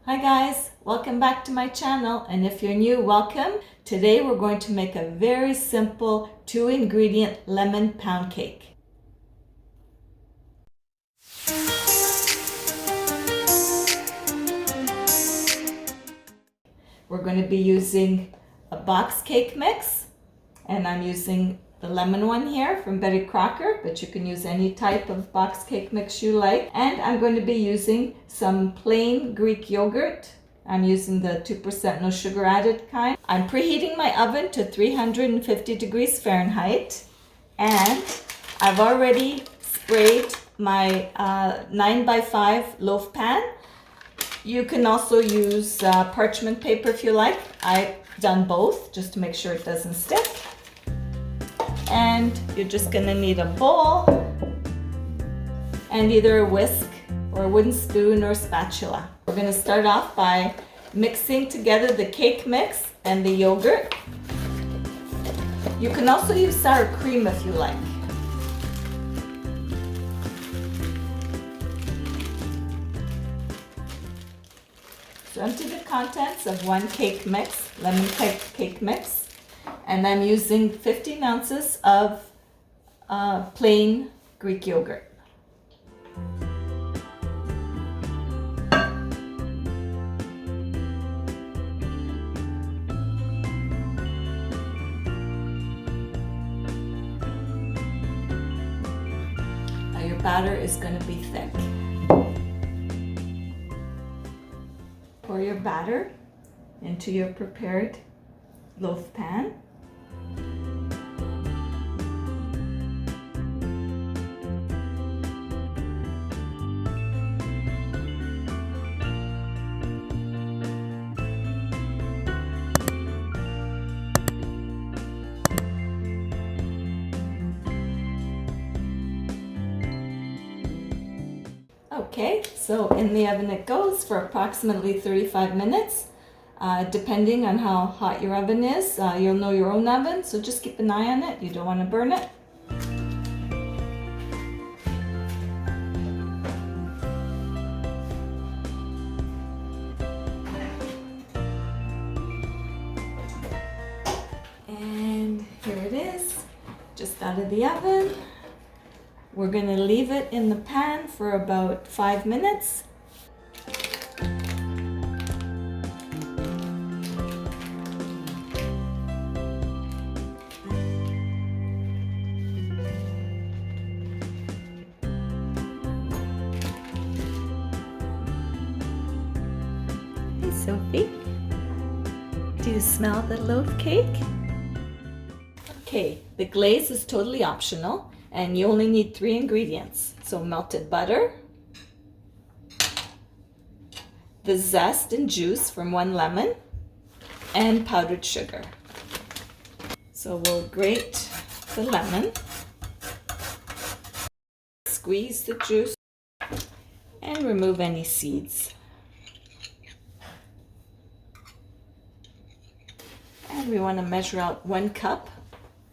Hi guys, welcome back to my channel, and if you're new, welcome. Today we're going to make a very simple 2-ingredient lemon pound cake. We're going to be using a box cake mix, and I'm using the lemon one here from Betty Crocker, but you can use any type of box cake mix you like. And I'm going to be using some plain Greek yogurt. I'm using the 2% no sugar added kind. I'm preheating my oven to 350 degrees Fahrenheit, and I've already sprayed my 9x5 loaf pan. You can also use parchment paper if you like. I've done both just to make sure it doesn't stick. And you're just gonna need a bowl and either a whisk or a wooden spoon or spatula. We're gonna start off by mixing together the cake mix and the yogurt. You can also use sour cream if you like. So empty the contents of one cake mix, lemon cake mix. And I'm using 15 ounces of plain Greek yogurt. Now your batter is going to be thick. Pour your batter into your prepared loaf pan. Okay, so in the oven it goes for approximately 35 minutes. Depending on how hot your oven is, you'll know your own oven, so just keep an eye on it. You don't want to burn it. And here it is, just out of the oven. We're going to leave it in the pan for about 5 minutes. Hey Sophie, do you smell the loaf cake? Okay, the glaze is totally optional. And you only need 3 ingredients. So melted butter, the zest and juice from 1 lemon, and powdered sugar. So we'll grate the lemon, squeeze the juice, and remove any seeds. And we want to measure out 1 cup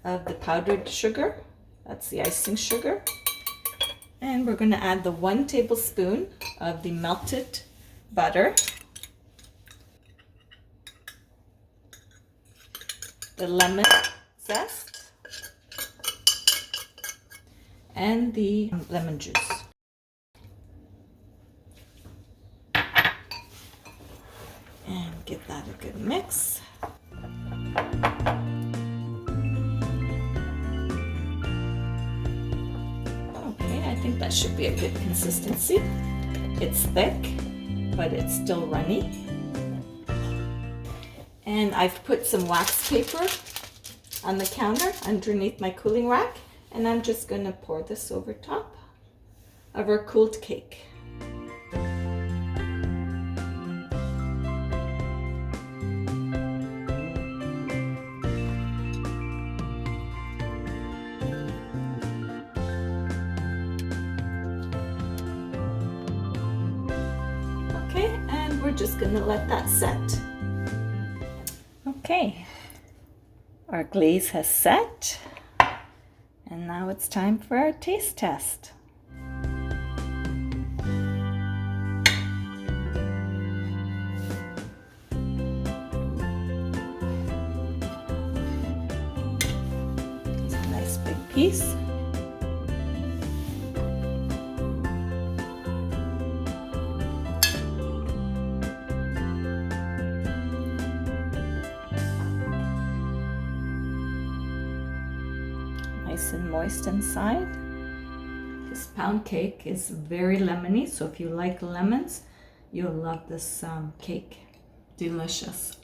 of the powdered sugar. That's the icing sugar. And we're going to add the 1 tablespoon of the melted butter, the lemon zest, and the lemon juice. And give that a good mix. I think that should be a good consistency. It's thick, but it's still runny. And I've put some wax paper on the counter underneath my cooling rack, and I'm just going to pour this over top of our cooled cake. And we're just going to let that set. Okay, our glaze has set, and now it's time for our taste test. piece. Nice and moist inside. This pound cake is very lemony, so if you like lemons, you'll love this cake. Delicious.